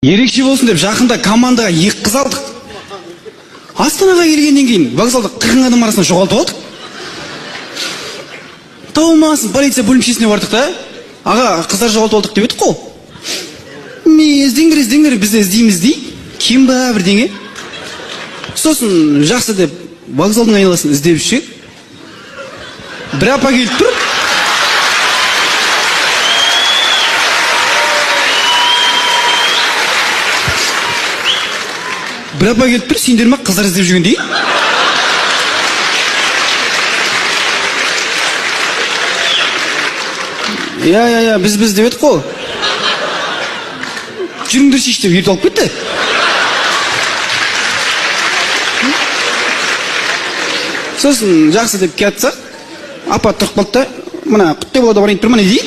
Ерекше болсын деп жақында командаға 2 қыз алдық. Астанаға келгеннен кейін вокзалда 40 адам арасында жоғалтып алдық. Таумасын, полиция бөлімшесіне бардық та. Аға, қыздар жоғалтып алдық деп едік қой. Іздеңдер, біз іздейміз дей. Кем ба бірдеңе? Сосын жақсы деп вокзалдың айналасын іздеп жүрсек. Бір апа келіп тұр. Сендер ме қыздар іздеп жүргендей? Я, біз деп едік қой. Жүріңдер шеш деп ертіп алып кетті. Сосын жақсы деп кетсақ, апа тұрып қалды да, мына құтты болады барайын тұрман еді.